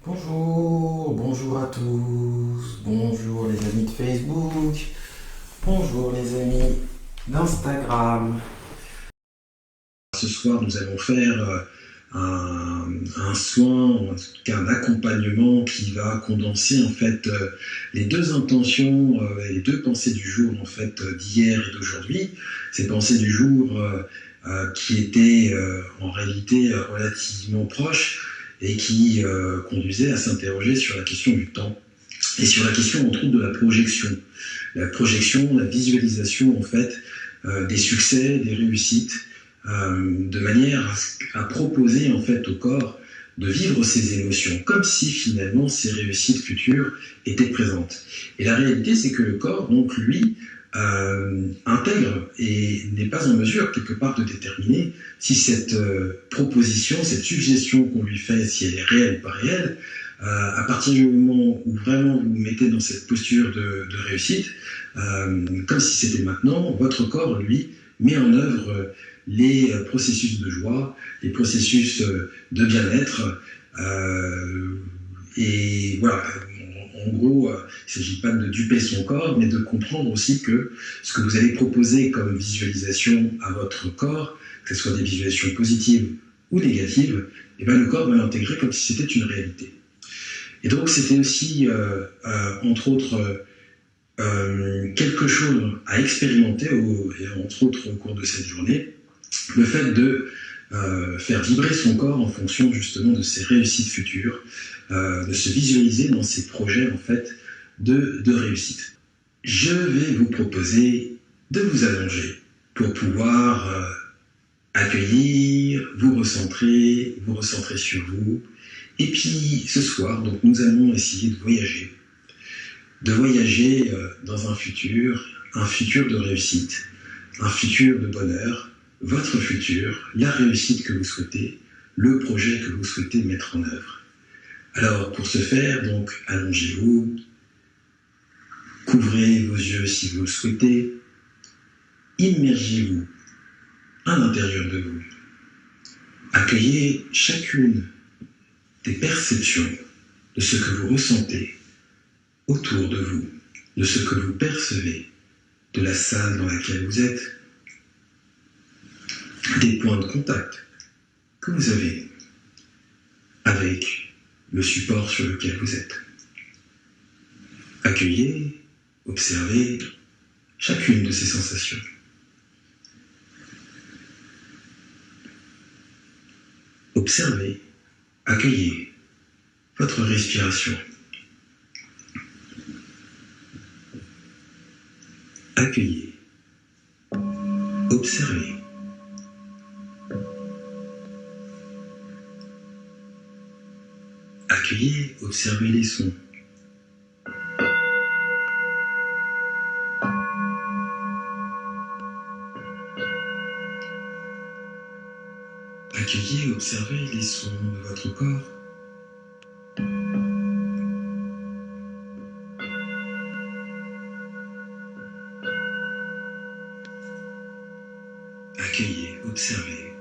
Bonjour, bonjour à tous, bonjour les amis de Facebook, bonjour les amis d'Instagram. Ce soir, nous allons faire un soin, en tout cas un accompagnement qui va condenser en fait les deux intentions et les deux pensées du jour en fait d'hier et d'aujourd'hui. Ces pensées du jour qui étaient en réalité relativement proches et qui conduisaient à s'interroger sur la question du temps et sur la question entre autres de la projection. La projection, la visualisation en fait des succès, des réussites, de manière à proposer en fait au corps de vivre ces émotions, comme si finalement ces réussites futures étaient présentes. Et la réalité, c'est que le corps, donc lui, intègre et n'est pas en mesure quelque part de déterminer si cette proposition, cette suggestion qu'on lui fait, si elle est réelle ou pas réelle. À partir du moment où vraiment vous vous mettez dans cette posture de réussite, comme si c'était maintenant, votre corps, lui, met en œuvre les processus de joie, les processus de bien-être. Et voilà, en gros, il ne s'agit pas de duper son corps, mais de comprendre aussi que ce que vous allez proposer comme visualisation à votre corps, que ce soit des visualisations positives ou négatives, et ben le corps va l'intégrer comme si c'était une réalité. Et donc c'était aussi, entre autres, quelque chose à expérimenter, entre autres au cours de cette journée, le fait de faire vibrer son corps en fonction justement de ses réussites futures, de se visualiser dans ses projets en fait de réussite. Je vais vous proposer de vous allonger pour pouvoir accueillir, vous recentrer sur vous. Et puis ce soir, donc, nous allons essayer de voyager dans un futur de réussite, un futur de bonheur, votre futur, la réussite que vous souhaitez, le projet que vous souhaitez mettre en œuvre. Alors pour ce faire, donc allongez-vous, couvrez vos yeux si vous le souhaitez, immergez-vous à l'intérieur de vous. Accueillez chacune des perceptions de ce que vous ressentez autour de vous, de ce que vous percevez, de la salle dans laquelle vous êtes, des points de contact que vous avez avec le support sur lequel vous êtes. Accueillez, observez chacune de ces sensations. Observez, accueillez votre respiration. Accueillez, observez. Accueillez, observez les sons. Accueillez, observez les sons de votre corps. Accueillez, observez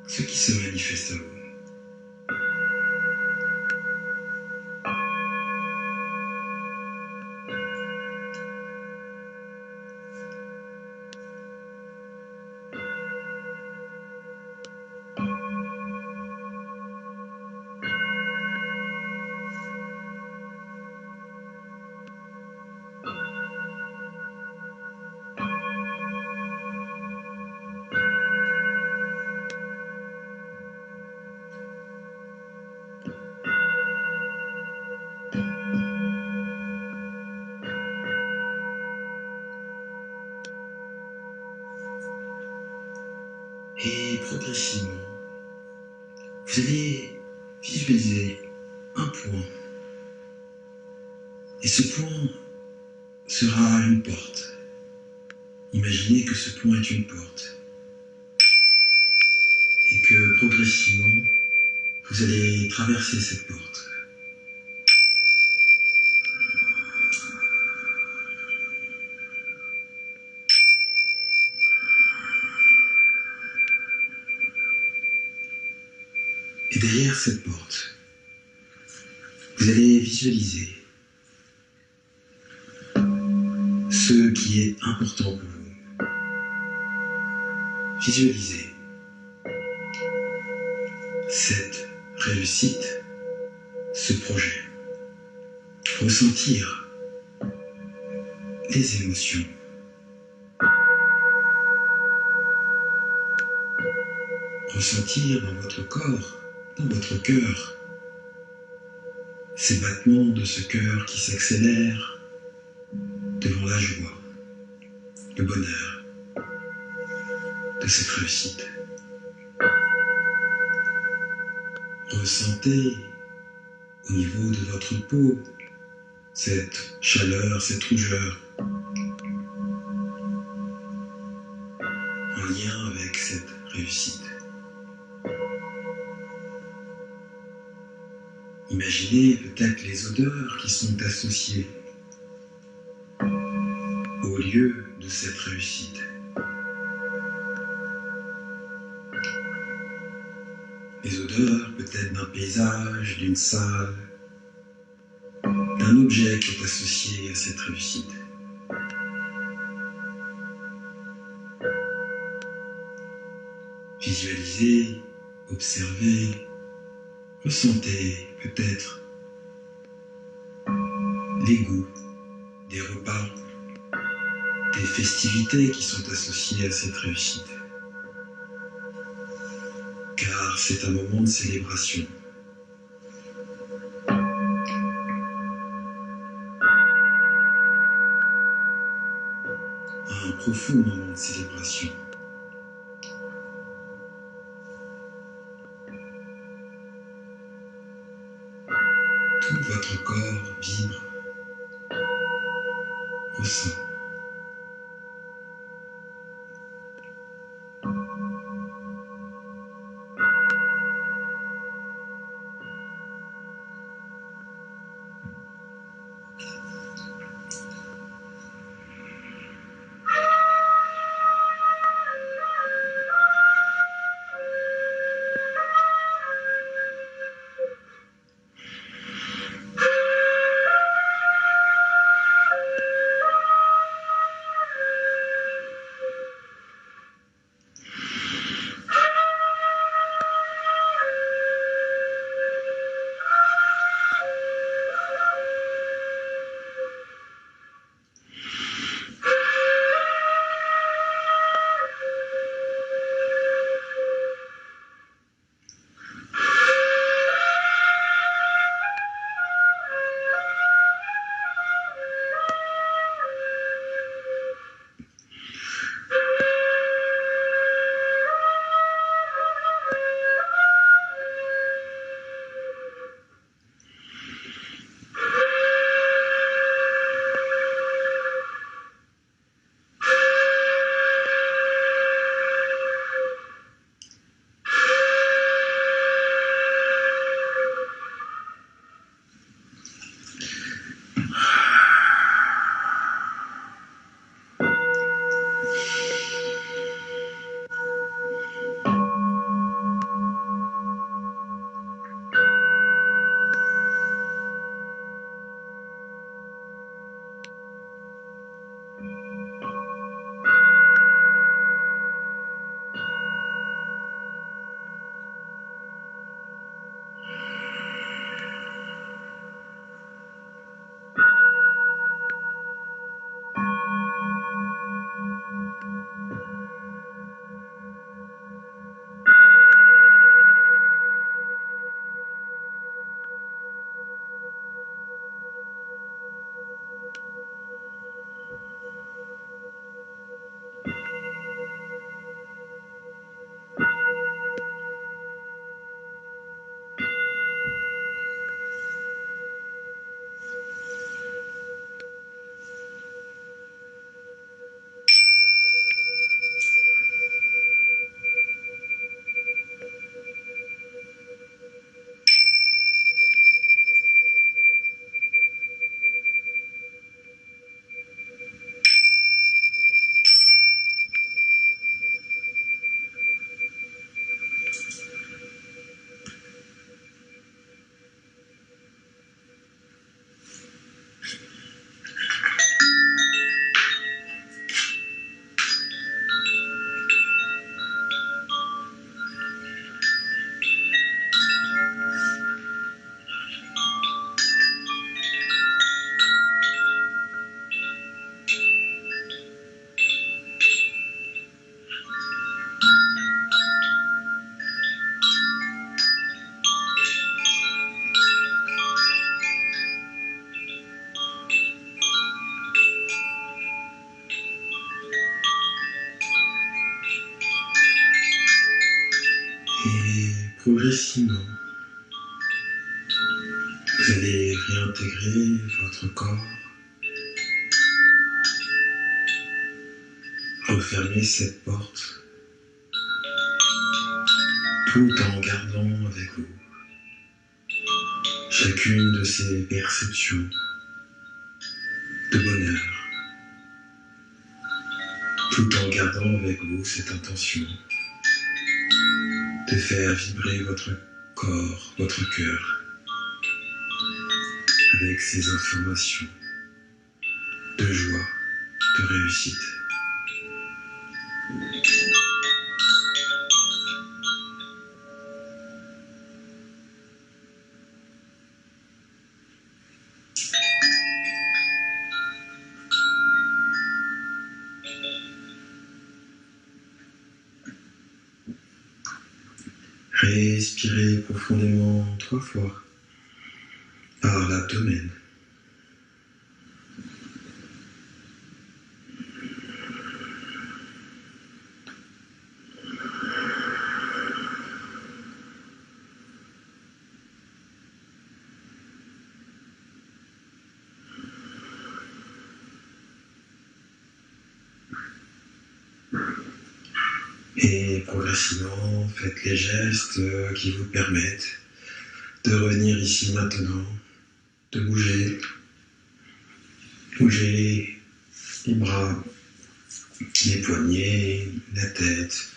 ce qui se manifeste à vous. Et progressivement, vous allez visualiser un point. Et ce point sera une porte. Imaginez que ce point est une porte. Et que progressivement, vous allez traverser cette porte. Et derrière cette porte, Vous allez visualiser ce qui est important pour vous. Visualisez cette réussite, ce projet. Ressentir les émotions. Ressentir dans votre corps, dans votre cœur, ces battements de ce cœur qui s'accélèrent devant la joie, le bonheur de cette réussite. Ressentez au niveau de votre peau cette chaleur, cette rougeur, en lien avec cette réussite. Imaginez peut-être les odeurs qui sont associées au lieu de cette réussite. Les odeurs peut-être d'un paysage, d'une salle, d'un objet qui est associé à cette réussite. Visualisez, observez, ressentez peut-être les goûts des repas, des festivités qui sont associées à cette réussite. Car c'est un moment de célébration. Un profond moment de célébration. Tout votre corps vibre, ressent. Et progressivement, vous allez réintégrer votre corps, refermer cette porte, tout en gardant avec vous chacune de ces perceptions de bonheur, tout en gardant avec vous cette intention de faire vibrer votre corps, votre cœur, avec ces informations de joie, de réussite. Respirez profondément 3 fois par l'abdomen. Et progressivement, faites les gestes qui vous permettent de revenir ici maintenant, de bouger les bras, les poignets, la tête,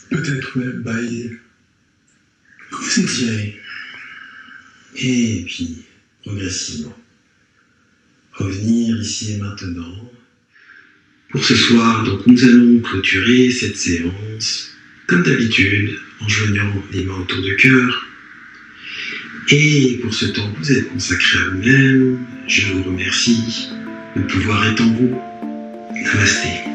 peut-être même bailler, vous étirez. Et puis, progressivement, revenir ici et maintenant. Pour ce soir, donc, nous allons clôturer cette séance, comme d'habitude, en joignant les mains autour du cœur. Et pour ce temps que vous êtes consacré à vous-même, je vous remercie. Le pouvoir est en vous. Namasté.